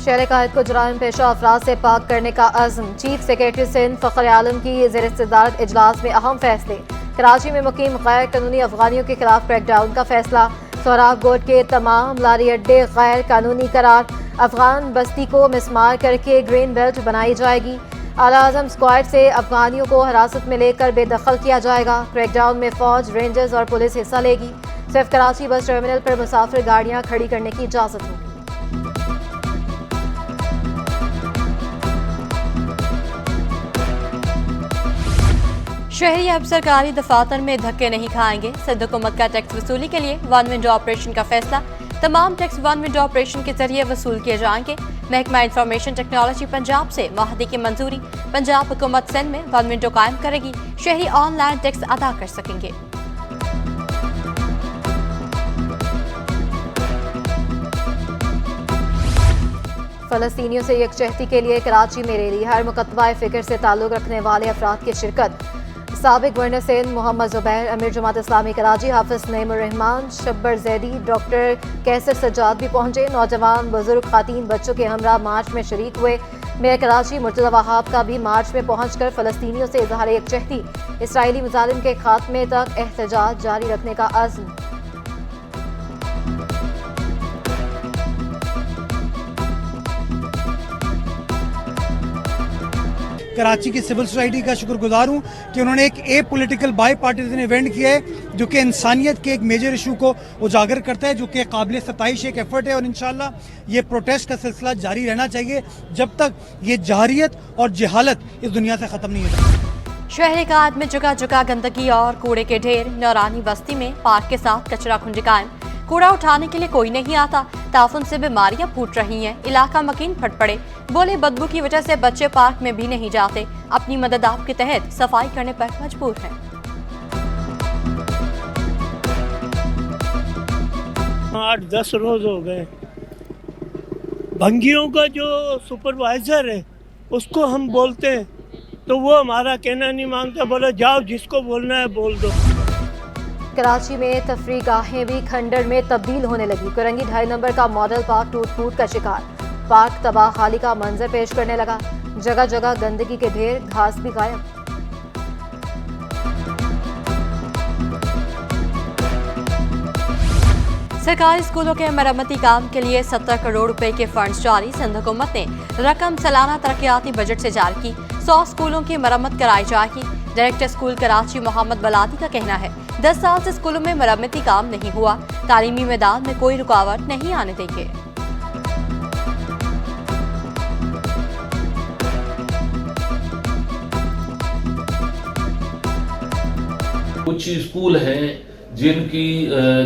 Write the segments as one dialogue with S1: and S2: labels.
S1: शहर कायद को जुराइम पेशा अफराद से पाक करने का अज़्म। चीफ सेक्रेटरी सिंध फ़खर आलम की ज़ेर इस्तदारत इजलास में अहम फैसले। कराची में मुकीम गैर कानूनी अफगानियों के खिलाफ क्रैकडाउन का फैसला। सोहराब गोट के तमाम लारी अड्डे गैर कानूनी करार। अफगान बस्ती को मिसमार करके ग्रीन बेल्ट बनाई जाएगी। आला आज़म स्क्वाड से अफगानियों को हिरासत में लेकर बेदखल किया जाएगा। क्रैकडाउन में फौज, रेंजर्स और पुलिस हिस्सा लेगी। सिर्फ कराची बस टर्मिनल पर मुसाफिर गाड़ियां खड़ी करने की इजाज़त होगी।
S2: शहरी अब सरकारी दफातर में धक्के नहीं खाएंगे। सिंध हुकूमत का टैक्स वसूली के लिए वन विंडो ऑपरेशन का फैसला। तमाम टैक्स वन विंडो ऑपरेशन के जरिए वसूल किए जाएंगे। महकमा इंफॉर्मेशन टेक्नोलॉजी पंजाब से माहदी की मंजूरी। पंजाब हुकूमत सिंध में वन विंडो कायम करेगी। शहरी ऑनलाइन टैक्स अदा कर सकेंगे।
S1: फलस्तीनियों से यकजहती के लिए कराची में रैली। हर मुकतबा फ़िक्र से ताल्लुक़ रखने वाले अफराद की शिरकत। साबिक गवर्नर सिंध मोहम्मद ज़ुबैर, अमीर जमात इस्लामी कराची हाफिज नईमुर रहमान, शब्बर जैदी, डॉक्टर कैसर सज्जाद भी पहुंचे। नौजवान, बुजुर्ग, खातीन, बच्चों के हमरा मार्च में शरीक हुए। मेयर कराची मुर्तज़ा वहाब का भी मार्च में पहुंचकर फलस्तीनियों से इजहार यकजहती, इसराइली मुजालिम के खात्मे तक एहतजाज जारी रखने का अज़्म।
S3: कराची की सिविल सोसाइटी का शुक्रगुजार हूँ कि उन्होंने एक पॉलिटिकल बाई पार्टीजन इवेंट किया है जो कि इंसानियत के एक मेजर इशू को उजागर करता है, जो कि काबिल सताइश एक एफर्ट है। और इंशाल्लाह ये प्रोटेस्ट का सिलसिला जारी रहना चाहिए जब तक ये जहारियत और जहालत इस दुनिया से ख़त्म नहीं होती।
S2: शहर कायद में जगह जगह गंदगी और कूड़े के ढेर। नौरानी बस्ती में पार्क के साथ कचरा खुंडी कायम। कूड़ा उठाने के लिए कोई नहीं आता। ताफुन से बीमारियां फूट रही हैं। इलाका मकीन फट पड़े। बोले बदबू की वजह से बच्चे पार्क में भी नहीं जाते। अपनी मदद आपके तहत सफाई करने पर मजबूर हैं।
S4: 8-10 रोज हो गए। भंगियों का जो सुपरवाइजर है उसको हम बोलते हैं तो वो हमारा कहना नहीं मानता। बोला जाओ जिसको बोलना है बोल दो।
S1: कराची में तफरी गाहें भी खंडर में तब्दील होने लगी। कुरंगी 2.5 नंबर का मॉडल पार्क टूट फूट का शिकार। पार्क तबाह खाली का मंजर पेश करने लगा। जगह जगह गंदगी के ढेर, घास भी गायब।
S2: सरकारी स्कूलों के मरम्मती काम के लिए 70 करोड़ रुपए के फंड्स जारी। सिंध हुकूमत ने रकम सालाना तरक्याती बजट से जारी की। 100 स्कूलों की मरम्मत कराई जाएगी। डायरेक्टर स्कूल कराची मोहम्मद बलाती का कहना है 10 साल से स्कूलों में मरम्मती काम नहीं हुआ। तालीमी मैदान में कोई रुकावट नहीं आने देंगे।
S5: कुछ स्कूल हैं जिनकी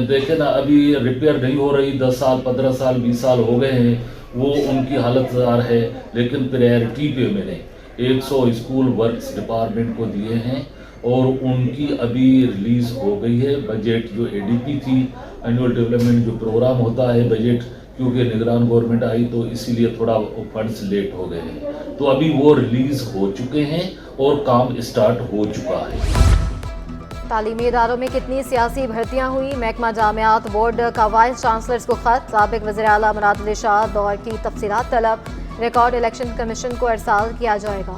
S5: देखे ना अभी रिपेयर नहीं हो रही। 10 साल, 15 साल, 20 साल हो गए हैं, वो उनकी हालत है। लेकिन प्रायोरिटी पे मैंने 100 स्कूल वर्क्स डिपार्टमेंट को दिए हैं और उनकी अभी रिलीज़ हो गई है। बजट जो ADP थी, एनुअल डेवलपमेंट जो प्रोग्राम होता है बजट, क्योंकि निगरान गवर्नमेंट आई तो इसीलिए थोड़ा फंड्स लेट हो गए हैं। तो अभी वो रिलीज़ हो चुके हैं और काम स्टार्ट हो चुका है।
S1: तालीमी इदारों में कितनी सियासी भर्तियां हुई। महकमा जामियात बोर्ड का वाइस चांसलर्स को खत। साबिक वज़ीर आला मुराद अली शाह दौर की तफसीलात तलब। रिकॉर्ड इलेक्शन कमीशन को इरसाल किया जाएगा।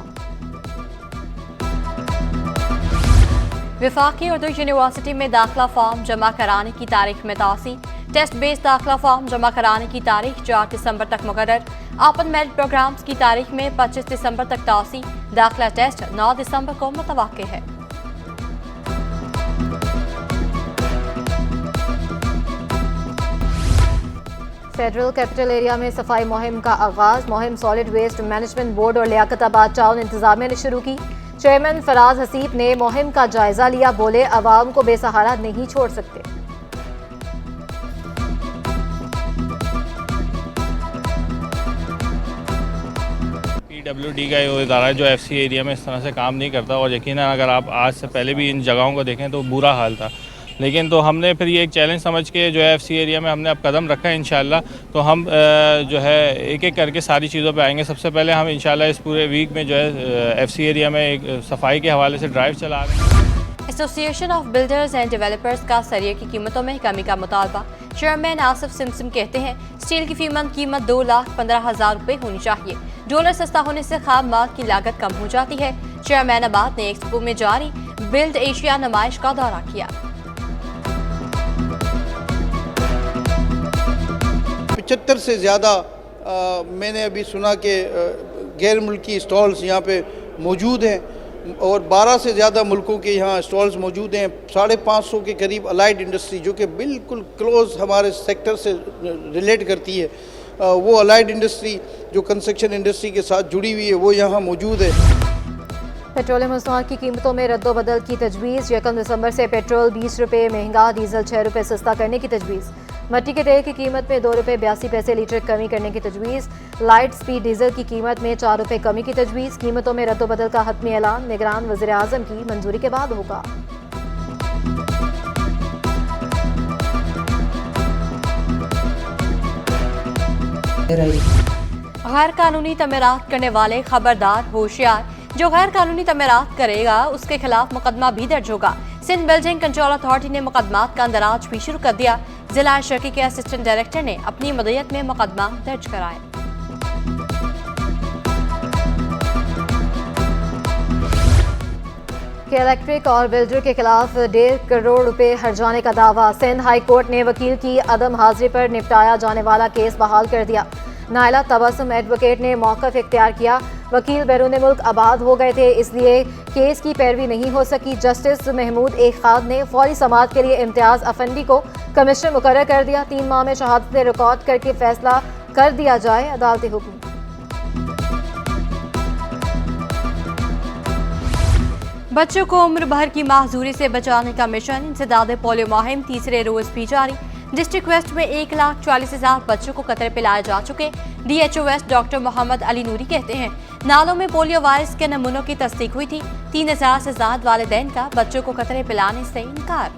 S2: वफाकी उर्दू यूनिवर्सिटी में दाखिला फॉर्म जमा कराने की तारीख में तौसी। टेस्ट बेस्ड दाखिला फॉर्म जमा कराने की तारीख 4 दिसंबर तक मुकर्रर। ओपन मेरिट प्रोग्राम्स की तारीख में 25 दिसंबर तक तौसी। दाखिला टेस्ट 9 दिसंबर को मुतवक्के है।
S1: फेडरल कैपिटल एरिया में सफाई मुहिम का आगाज। मुहिम सॉलिड वेस्ट मैनेजमेंट बोर्ड और लियाकताबाद टाउन इंतजामिया ने शुरू की। चेयरमैन फराज हसीब ने मुहिम का जायजा लिया। बोले अवाम को बेसहारा नहीं छोड़ सकते।
S6: PWD का ये इदारा जो FC एरिया में इस तरह से काम नहीं करता। और यकीनन अगर आप आज से पहले भी इन जगहों को देखें तो बुरा हाल था। लेकिन तो हमने फिर ये एक चैलेंज समझ के जो है FC एरिया में हमने अब कदम रखा है। इंशाल्लाह तो हम जो है एक एक करके सारी चीज़ों पे आएंगे। सबसे पहले हम इंशाल्लाह इस पूरे वीक में जो है FC एरिया में एक सफाई के हवाले से ड्राइव चला रहे हैं।
S2: Association of builders and developers का सरिये की कीमतों में कमी का मुतालबा। चेयरमैन आसिफ सिमसिम कहते हैं स्टील की कीमत 2,15,000 रुपए होनी चाहिए। डॉलर सस्ता होने से खाम माल की लागत कम हो जाती है। चेयरमैन आबाद ने एक्सपो में जारी बिल्ड एशिया नुमाइश का दौरा किया।
S7: 75 से ज़्यादा मैंने अभी सुना कि गैर मुल्की स्टॉल्स यहाँ पे मौजूद हैं और 12 से ज़्यादा मुल्कों के यहाँ स्टॉल्स मौजूद हैं। 550 के करीब अलाइड इंडस्ट्री जो कि बिल्कुल क्लोज हमारे सेक्टर से रिलेट करती है, वो अलाइड इंडस्ट्री जो कंस्ट्रक्शन इंडस्ट्री के साथ जुड़ी हुई है वो यहाँ मौजूद है।
S1: पेट्रोलियम मसनूआत की कीमतों में रद्दोबदल की तजवीज़। 1 दिसंबर से पेट्रोल 20 रुपये महंगा, डीजल 6 रुपये सस्ता करने की तजवीज़। मट्टी के तेल की कीमत में 2 रुपये 82 पैसे लीटर कमी करने की तजवीज़। लाइट स्पीड डीजल की कीमत में 4 रुपये कमी की तजवीज़। कीमतों में रद्दोबदल का हतमी ऐलान निगरान वज़ीर आज़म की मंजूरी के बाद होगा।
S2: गैर कानूनी तमीरात करने वाले खबरदार, होशियार। जो गैर कानूनी तमीरात करेगा उसके खिलाफ मुकदमा भी दर्ज होगा। सिंध बिल्डिंग कंट्रोल अथॉरिटी ने मुकदमात का अंदराज भी शुरू कर दिया। जिला शर्की के असिस्टेंट डायरेक्टर ने अपनी मदयत में मुकदमा दर्ज कराया।
S1: के इलेक्ट्रिक और बिल्डर के खिलाफ 1.5 करोड़ रुपए हर्जाने का दावा। सिंध हाई कोर्ट ने वकील की अदम हाजिरी पर निपटाया जाने वाला केस बहाल कर दिया। नायला तबस्सुम एडवोकेट ने मौक़िफ़ इख्तियार किया। वकील बैरून मुल्क आबाद हो गए थे, इसलिए केस की पैरवी नहीं हो सकी। जस्टिस महमूद ए खाद ने फौरी समाअत के लिए इम्तियाज़ अफंडी को कमिश्नर मुकर्रर कर दिया। 3 माह में शहादतें रिकॉर्ड करके फैसला कर दिया जाए, अदालती हुक्म।
S2: बच्चों को उम्र भर की माहजूरी से बचाने का मिशन इंसदाद पोलियो मुहिम तीसरे रोज भी जारी। डिस्ट्रिक्ट वेस्ट में 1,40,000 बच्चों को कतरे पिलाए जा चुके। DHO west doctor Mohammad Ali Noori कहते हैं नालों में पोलियो वायरस के नमूनों की तस्दीक हुई थी। 3,000 से ज्यादा वालिदैन का बच्चों को कतरे पिलाने से इनकार।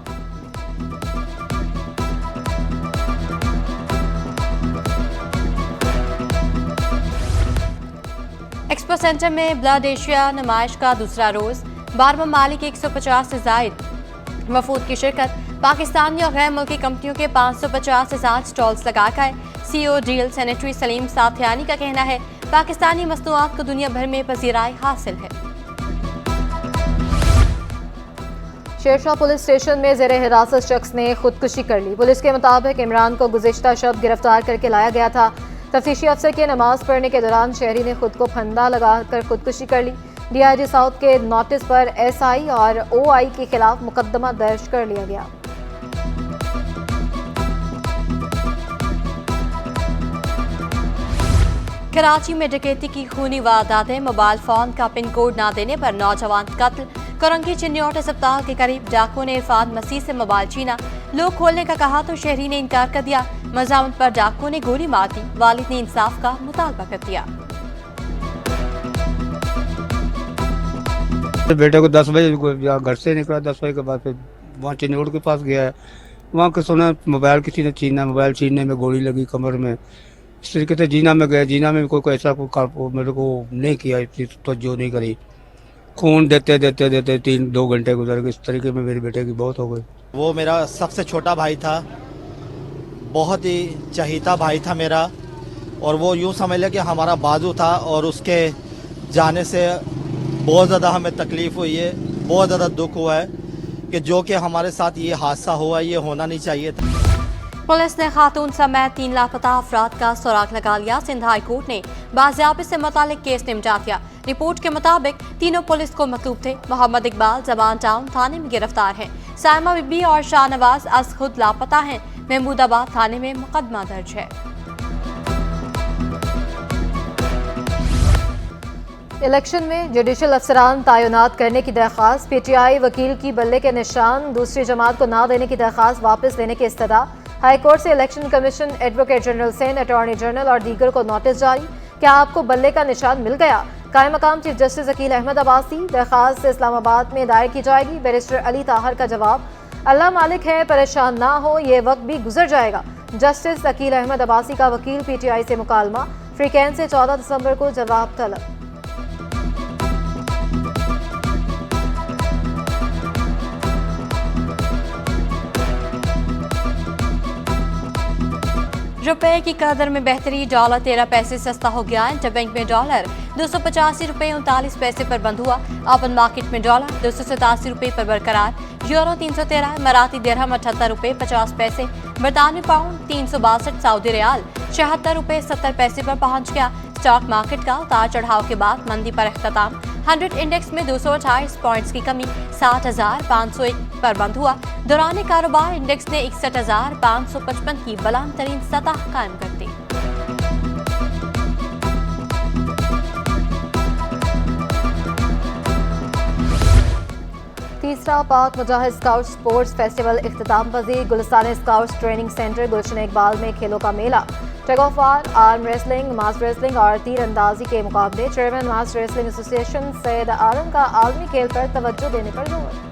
S2: एक्सपो सेंटर में ब्लड एशिया नुमाइश का दूसरा रोज। 12 ममालिक 150 से जायद वफूद की शिरकत। पाकिस्तानी और गैर मुल्की कंपनियों के 550 से ज्यादा स्टॉल्स लगाकर CEO डील सेनेटरी सलीम साथियानी का कहना है पाकिस्तानी मसनूआत को दुनिया भर में पजीराई हासिल है।
S1: शेरशाह पुलिस स्टेशन में ज़ेरे हिरासत शख्स ने खुदकुशी कर ली। पुलिस के मुताबिक इमरान को गुज़िश्ता शब गिरफ्तार करके लाया गया था। तफ्तीशी अफसर के नमाज पढ़ने के दौरान शहरी ने खुद को फंदा लगाकर खुदकुशी कर ली। DIG साउथ के नोटिस पर SI और OI के खिलाफ मुकदमा दर्ज कर लिया गया।
S2: कराची में डकैती की खूनी वारदातें। मोबाइल फोन का पिन कोड ना देने पर नौजवान कत्ल। करंगी चिन्नियोट अस्पताल के करीब डाकुओं ने इरफान मसीह से मोबाइल छीना। लोग खोलने का कहा तो शहरी ने इनकार कर दिया। मजामत पर डाकुओं ने गोली मार दी। वालिद ने इंसाफ का मुतालबा कर दिया।
S8: बेटे को 10 बजे घर से निकला, 10 बजे के बाद फिर वहाँ चिन्नियोट के पास गया है। वहाँ के सुना मोबाइल किसी ने छीना, मोबाइल छीनने में गोली लगी कमर में। इस तरीके से जीना में गए। जीना में कोई ऐसा मेरे को नहीं किया, इतनी तवज्जो नहीं करी। खून देते 2 घंटे गुजर गए। इस तरीके में मेरे बेटे की बहुत हो गई।
S9: वो मेरा सबसे छोटा भाई था, बहुत ही चहीता भाई था मेरा, और वो यूँ समझ ले कि हमारा बाजू था। और उसके जाने से बहुत ज़्यादा हमें तकलीफ़ हुई है, बहुत ज़्यादा दुख हुआ है कि जो कि हमारे साथ ये हादसा हुआ, ये होना नहीं चाहिए था।
S2: पुलिस ने खातून समेत 3 लापता अफराद का सुराग लगा लिया। सिंध हाई कोर्ट ने बाजियाबी से मुतालिक केस निपटा दिया। रिपोर्ट के मुताबिक तीनों पुलिस को मतलूब थे। मोहम्मद इकबाल जबान टाउन थाने में गिरफ्तार है। सायमा बीबी और शाहनवाज अज खुद लापता हैं। महमूदाबाद थाने में मुकदमा दर्ज है।
S1: इलेक्शन में जुडिशल अफसरान तैनात करने की दरख्वास्त। PTI वकील की बल्ले के निशान। दूसरी जमात को ना देने की दरख्वास्त वापस लेने की इस्तदा। हाई कोर्ट से election commission, advocate general Sindh, attorney general और दीगर को नोटिस जारी। क्या आपको बल्ले का निशान मिल गया? कायम मकाम चीफ जस्टिस अकील अहमद अब्बासी। दरख्वास्त इस्लामाबाद में दायर की जाएगी। बैरिस्टर अली ताहर का जवाब, अल्लाह मालिक है, परेशान ना हो, ये वक्त भी गुजर जाएगा। जस्टिस अकील अहमद अब्बासी का वकील PTI से मुकालमा। फ्रीकैन से 14 दिसंबर को जवाब तलब।
S2: रुपए की कदर में बेहतरी, डॉलर 13 पैसे सस्ता हो गया। इंटरबैंक में डॉलर 285 रुपए 39 पैसे पर बंद हुआ। ओपन मार्केट में डॉलर 287 रुपए पर बरकरार। यूरो 313, मराठी दिरहम 78 रुपए 50 पैसे, बरतानवी पाउंड 362, सऊदी रियाल 76 रुपए 70 पैसे पर पहुंच गया। स्टॉक मार्केट का उतार चढ़ाव के बाद मंदी पर अख्ताम। 100 इंडेक्स में 228 पॉइंट्स की कमी 60,501 पर बंद हुआ। दौरान कारोबार इंडेक्स ने 61,555 की बुलंद तरीन सतह कायम कर दी।
S1: तीसरा पाक मुजाहिद स्काउट स्पोर्ट्स फेस्टिवल इख्तिताम पजीर। Gulistan scouts training centre Gulshan Iqbal में खेलों का मेला, tug of war, arm wrestling, mass wrestling और तीर अंदाजी के मुकाबले। Chairman mass wrestling association Syed Alam का आलमी खेल पर तवज्जो देने पर जोर।